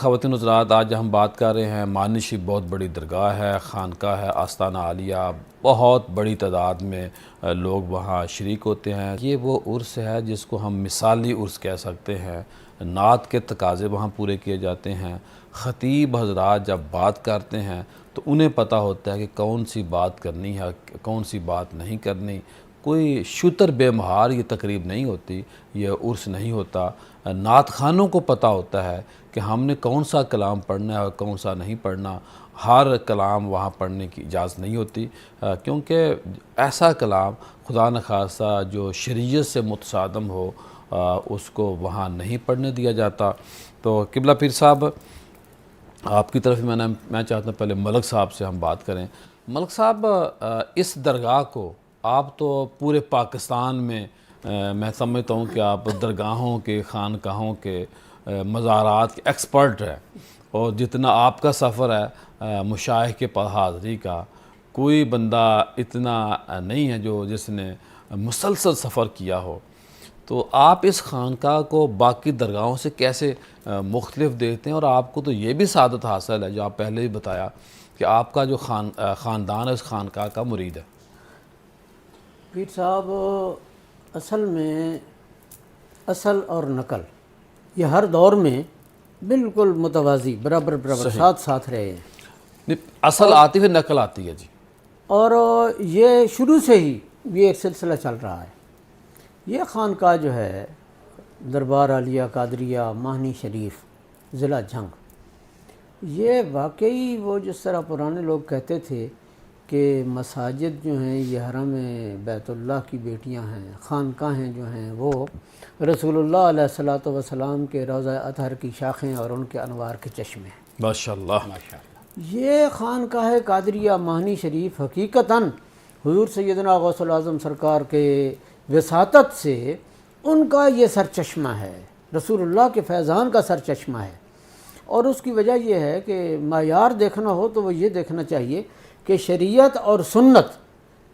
خواتین حضرات، آج ہم بات کر رہے ہیں مانی شریف بہت بڑی درگاہ ہے، خانقاہ ہے، آستانہ عالیہ، بہت بڑی تعداد میں لوگ وہاں شریک ہوتے ہیں۔ یہ وہ عرس ہے جس کو ہم مثالی عرس کہہ سکتے ہیں۔ نعت کے تقاضے وہاں پورے کیے جاتے ہیں۔ خطیب حضرات جب بات کرتے ہیں تو انہیں پتہ ہوتا ہے کہ کون سی بات کرنی ہے، کون سی بات نہیں کرنی۔ کوئی شتر بے مہار یہ تقریب نہیں ہوتی، یہ عرس نہیں ہوتا۔ نعت خانوں کو پتہ ہوتا ہے کہ ہم نے کون سا کلام پڑھنا ہے اور کون سا نہیں پڑھنا۔ ہر کلام وہاں پڑھنے کی اجازت نہیں ہوتی، کیونکہ ایسا کلام خدا نخواستہ جو شریعت سے متصادم ہو اس کو وہاں نہیں پڑھنے دیا جاتا۔ تو قبلہ پیر صاحب، آپ کی طرف میں چاہتا ہوں پہلے ملک صاحب سے ہم بات کریں۔ ملک صاحب، اس درگاہ کو آپ تو پورے پاکستان میں سمجھتا ہوں کہ آپ درگاہوں کے، خانقاہوں کے، مزارات کے ایکسپرٹ ہیں، اور جتنا آپ کا سفر ہے مشائخ کے حاضری کا، کوئی بندہ اتنا نہیں ہے جس نے مسلسل سفر کیا ہو۔ تو آپ اس خانقاہ کو باقی درگاہوں سے کیسے مختلف دیکھتے ہیں؟ اور آپ کو تو یہ بھی سعادت حاصل ہے جو آپ پہلے ہی بتایا کہ آپ کا جو خاندان ہے اس خانقاہ کا مرید ہے۔ پیر صاحب، اصل میں اصل اور نقل یہ ہر دور میں بالکل متوازی برابر ساتھ رہے ہیں۔ اصل آتی ہے، نقل آتی ہے جی، اور یہ شروع سے ہی یہ ایک سلسلہ چل رہا ہے۔ یہ خانقاہ جو ہے دربار عالیہ قادریہ مانی شریف ضلع جھنگ، یہ واقعی وہ جس طرح پرانے لوگ کہتے تھے کہ مساجد جو ہیں یہ حرم بیت اللہ کی بیٹیاں ہیں، خانقاہیں جو ہیں وہ رسول اللہ علیہ الصلوۃ والسلام کے روضہ اطہر کی شاخیں اور ان کے انوار کے چشمے ہیں۔ ماشاءاللہ۔ یہ خانقاہ قادریہ مانی شریف حقیقتاً حضور سیدنا غوث الاعظم سرکار کے وساطت سے ان کا یہ سرچشمہ ہے، رسول اللہ کے فیضان کا سرچشمہ ہے۔ اور اس کی وجہ یہ ہے کہ معیار دیکھنا ہو تو وہ یہ دیکھنا چاہیے کہ شریعت اور سنت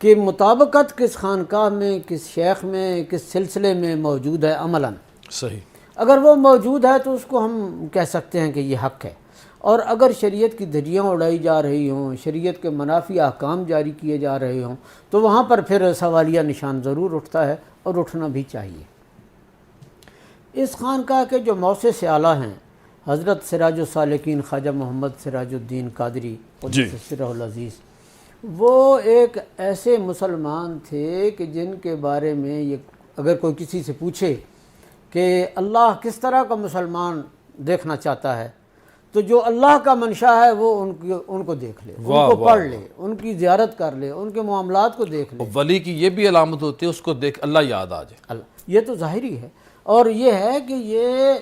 کے مطابقت کس خانقاہ میں، کس شیخ میں، کس سلسلے میں موجود ہے عملاً۔ صحیح۔ اگر وہ موجود ہے تو اس کو ہم کہہ سکتے ہیں کہ یہ حق ہے، اور اگر شریعت کی دھجیاں اڑائی جا رہی ہوں، شریعت کے منافی احکام جاری کیے جا رہے ہوں، تو وہاں پر پھر سوالیہ نشان ضرور اٹھتا ہے، اور اٹھنا بھی چاہیے۔ اس خانقاہ کے جو مؤسس اعلیٰ ہیں حضرت سراج السالکین خواجہ محمد سراج الدین قادری قدس سرہ العزیز، وہ ایک ایسے مسلمان تھے کہ جن کے بارے میں یہ اگر کوئی کسی سے پوچھے کہ اللہ کس طرح کا مسلمان دیکھنا چاہتا ہے، تو جو اللہ کا منشا ہے وہ ان کو دیکھ لے، ان کو پڑھ لے، ان کی زیارت کر لے، ان کے معاملات کو دیکھ لے۔ ولی کی یہ بھی علامت ہوتی ہے، اس کو دیکھ اللہ یاد آ جائے۔ اللہ، یہ تو ظاہری ہے۔ اور یہ ہے کہ یہ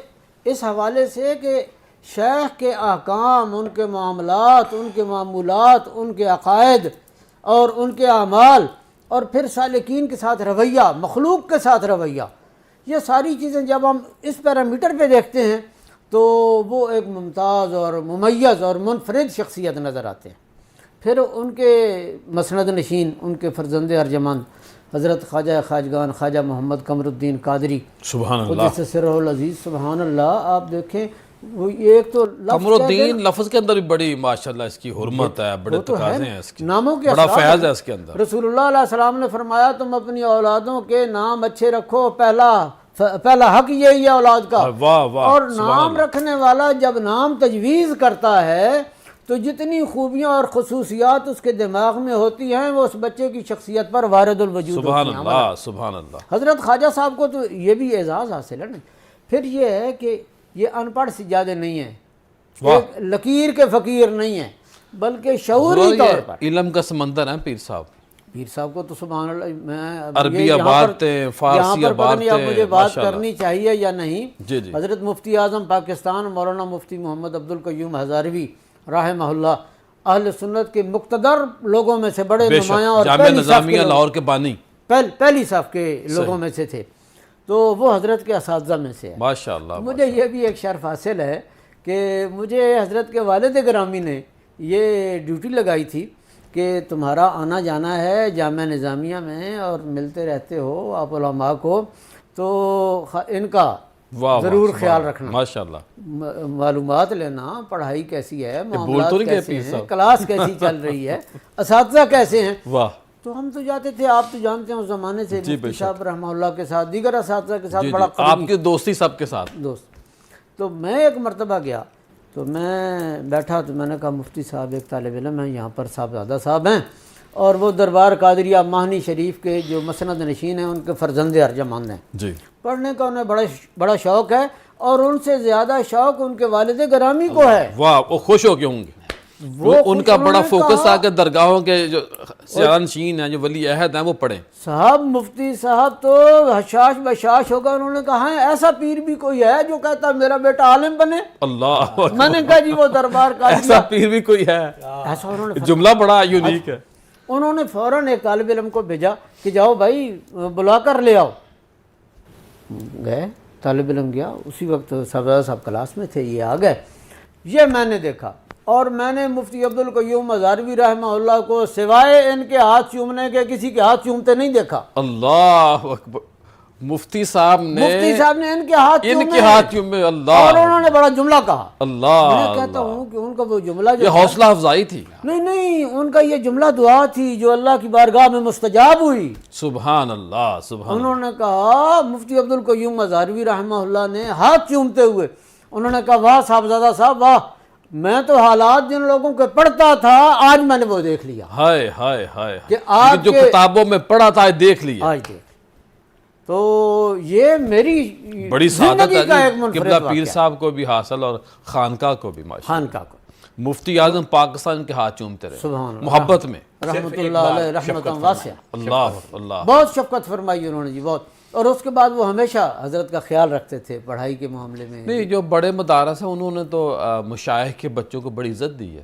اس حوالے سے کہ شیخ کے احکام، ان کے معاملات، ان کے معمولات، ان کے عقائد اور ان کے اعمال، اور پھر سالکین کے ساتھ رویہ، مخلوق کے ساتھ رویہ، یہ ساری چیزیں جب ہم اس پیرامیٹر پہ دیکھتے ہیں تو وہ ایک ممتاز اور ممیز اور منفرد شخصیت نظر آتے ہیں۔ پھر ان کے مسند نشین، ان کے فرزند ارجمند حضرت خواجہ خواجگان خواجہ محمد قمر الدین قادری سبحان اللہ، قدس سرہ العزیز، سبحان اللہ۔ آپ دیکھیں وہ ایک تو قمر الدین لفظ کے اندر بھی بڑی ماشاءاللہ اس کی حرمت ہے، بڑے تقاضے ہیں اس کے، ناموں کے بڑا فیض ہے اس کے اندر۔ رسول اللہ علیہ السلام نے فرمایا تم اپنی اولادوں کے نام اچھے رکھو، پہلا حق یہی ہے اولاد کا۔ واہ واہ، اور نام رکھنے والا جب نام تجویز کرتا ہے تو جتنی خوبیاں اور خصوصیات اس کے دماغ میں ہوتی ہیں وہ اس بچے کی شخصیت پر وارد الوجود ہوتی ہیں۔ سبحان اللہ، سبحان اللہ۔ حضرت خواجہ صاحب کو تو یہ بھی اعزاز حاصل ہے نا۔ پھر یہ ہے کہ یہ ان پڑھ سجادے نہیں ہیں، ایک لکیر کے فقیر نہیں ہیں، بلکہ شعوری طور پر علم کا سمندر ہے پیر صاحب۔ پیر صاحب کو تو سبحان اللہ، میں عربی عبارتیں، فارسی عبارتیں، اب مجھے بات ماشاءاللہ کرنی چاہیے یا نہیں؟ جی جی۔ حضرت مفتی اعظم پاکستان مولانا مفتی محمد عبدالقیوم ہزاروی رحمہ اللہ اہل سنت کے مقتدر لوگوں میں سے بڑے نمایاں اور جامعہ نظامیہ لاہور کے بانی، پہلی صف کے لوگوں میں سے تھے، تو وہ حضرت کے اساتذہ میں سے ہے۔ ماشاءاللہ۔ مجھے یہ بھی ایک شرف حاصل ہے کہ مجھے حضرت کے والد گرامی نے یہ ڈیوٹی لگائی تھی کہ تمہارا آنا جانا ہے جامعہ نظامیہ میں اور ملتے رہتے ہو آپ علماء کو، تو ان کا واہ ضرور خیال رکھنا، ماشاء اللہ، معلومات لینا، پڑھائی کیسی ہے، بول معاملات تو نہیں گئے کیسے پیر ہیں، صاحب؟ کلاس کیسی چل رہی ہے، اساتذہ کیسے ہیں۔ واہ تو ہم تو جاتے تھے، آپ تو جانتے ہیں اس زمانے سے مفتی صاحب رحمہ اللہ کے ساتھ، دیگر اساتذہ کے ساتھ بڑا آپ کی دوستی سب کے ساتھ۔ دوست۔ تو میں ایک مرتبہ گیا تو میں بیٹھا تو میں نے کہا مفتی صاحب ایک طالب علم ہیں یہاں پر، صاحبزادہ صاحب ہیں، اور وہ دربار قادریہ ماہنی شریف کے جو مسند نشین ہیں ان کے فرزند ارجمند ہیں، جی پڑھنے کا انہیں بڑا شوق ہے، اور ان سے زیادہ شوق ان کے والد گرامی کو ہے۔ واہ، وہ خوش ہو کے ہوں گے، وہ ان کا بڑا فوکس کہا آ کے درگاہوں کے جو سیانشین ہیں، جو ولی عہد ہیں، وہ پڑھیں۔ صاحب مفتی صاحب تو حشاش بشاش ہوگا، انہوں نے کہا ہے ایسا پیر بھی کوئی ہے جو کہتا میرا بیٹا عالم بنے؟ اللہ، میں نے کہا جی وہ دربار قادریہ ایسا پیر بھی کوئی ہے؟ ایسا انہوں نے جملہ بڑا یونیک ہے۔ انہوں نے فوراً ایک طالب علم کو بھیجا کہ جاؤ بھائی بلا کر لے آؤ۔ گئے، طالب علم گیا، اسی وقت صاحب کلاس میں تھے، یہ آ گئے، یہ میں نے دیکھا، اور میں نے مفتی عبدالقیوم ہزاروی رحمہ اللہ کو سوائے ان کے ہاتھ چومنے کے کسی کے ہاتھ چومتے نہیں دیکھا۔ اللہ اکبر، مفتی صاحب نے ان کے ہاتھ ان چومے، کے ہاتھ چومے، اللہ، اور انہوں نے بڑا جملہ کہا۔ اللہ، میں کہتا ہوں کہ ان کا وہ جملہ جو یہ حوصلہ افزائی تھی۔ نہیں ان کا یہ جملہ دعا تھی جو اللہ کی بارگاہ میں مستجاب ہوئی۔ سبحان اللہ، سبحان انہوں نے کہا، مفتی عبدالقیوم ہزاروی رحمہ اللہ نے ہاتھ چومتے ہوئے انہوں نے کہا واہ صاحبزادہ صاحب واہ، میں تو حالات جن لوگوں کے پڑھتا تھا آج میں نے وہ دیکھ لیا۔ ہائے ہائے ہائے، کہ آپ جو کتابوں میں پڑھا تھا دیکھ لیا۔ آج دیکھ، تو یہ میری بڑی سعادت زندگی کا ایک ہے منفرد قبلہ پیر واقعہ۔ صاحب کو بھی حاصل، اور خانقاہ کو بھی ماشاءاللہ۔ خانقاہ کو مفتی اعظم پاکستان کے ہاتھ چومتے رہے، سبحان اللہ، محبت میں۔ رحمۃ اللہ علیہ رحمۃ واسعہ، اللہ اللہ، بہت شفقت فرمائی انہوں نے جی، بہت۔ اور اس کے بعد وہ ہمیشہ حضرت کا خیال رکھتے تھے پڑھائی کے معاملے میں۔ نہیں، جو بڑے مدارس ہیں انہوں نے تو مشائخ کے بچوں کو بڑی عزت دی ہے،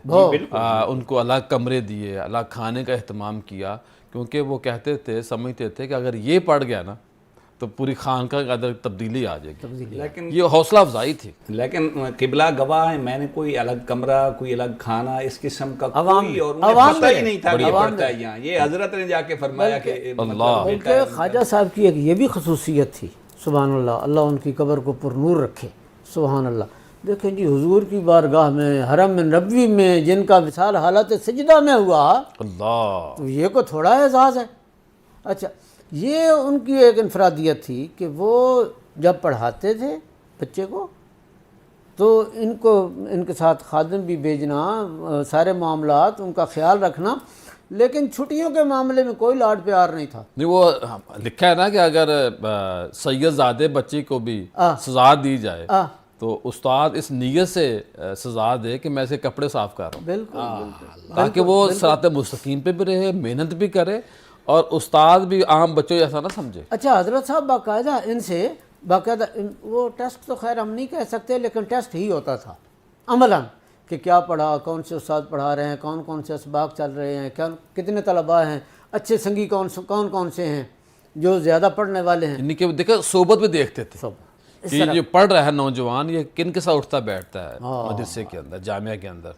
ان کو الگ کمرے دیے، الگ کھانے کا اہتمام کیا، کیونکہ وہ کہتے تھے، سمجھتے تھے کہ اگر یہ پڑھ گیا نا تو پوری خانقاہ کے اندر تبدیلی آ جائے گی۔ لیکن یہ حوصلہ افزائی تھی۔ لیکن قبلہ گواہ ہے، میں نے کوئی الگ کمرہ، کوئی الگ کھانا اس قسم کا کوئی، اور عوام پتہ ہی نہیں تھا کہ یہ عوام پڑھتا ہے یہاں۔ یہ حضرت نے جا کے فرمایا کہ اللہ، بلکہ خواجہ صاحب کی ایک یہ بھی خصوصیت تھی، سبحان اللہ، اللہ ان کی قبر کو پرنور رکھے، سبحان اللہ۔ دیکھیں جی حضور کی بارگاہ میں، حرم نبوی میں جن کا وصال حالت سجدہ میں ہوا، اللہ، تو یہ کو تھوڑا اعزاز ہے۔ اچھا، یہ ان کی ایک انفرادیت تھی کہ وہ جب پڑھاتے تھے بچے کو تو ان کے ساتھ خادم بھی بھیجنا، سارے معاملات ان کا خیال رکھنا، لیکن چھٹیوں کے معاملے میں کوئی لاڈ پیار نہیں تھا۔ نہیں، وہ لکھا ہے نا کہ اگر سید زادے بچے کو بھی سزا دی جائے تو استاد اس نیت سے سزا دے کہ میں اسے کپڑے صاف کر رہا ہوں، بالکل، تاکہ وہ صراط مستقیم پہ بھی رہے، محنت بھی کرے، اور استاد بھی عام بچوں جیسا نہ سمجھے۔ اچھا، حضرت صاحب باقاعدہ ان سے باقاعدہ وہ ٹیسٹ تو خیر ہم نہیں کہہ سکتے، لیکن ٹیسٹ ہی ہوتا تھا عملاً، کہ کیا پڑھا، کون سے استاد پڑھا رہے ہیں، کون کون سے اسباق چل رہے ہیں، کتنے طلباء ہیں، اچھے سنگی کون کون سے ہیں، جو زیادہ پڑھنے والے ہیں، ان کے دیکھا صحبت بھی دیکھتے تھے سب کہ یہ جو پڑھ رہا ہے نوجوان، یہ کن کے ساتھ اٹھتا بیٹھتا ہے مدرسے کے اندر، جامعہ کے اندر۔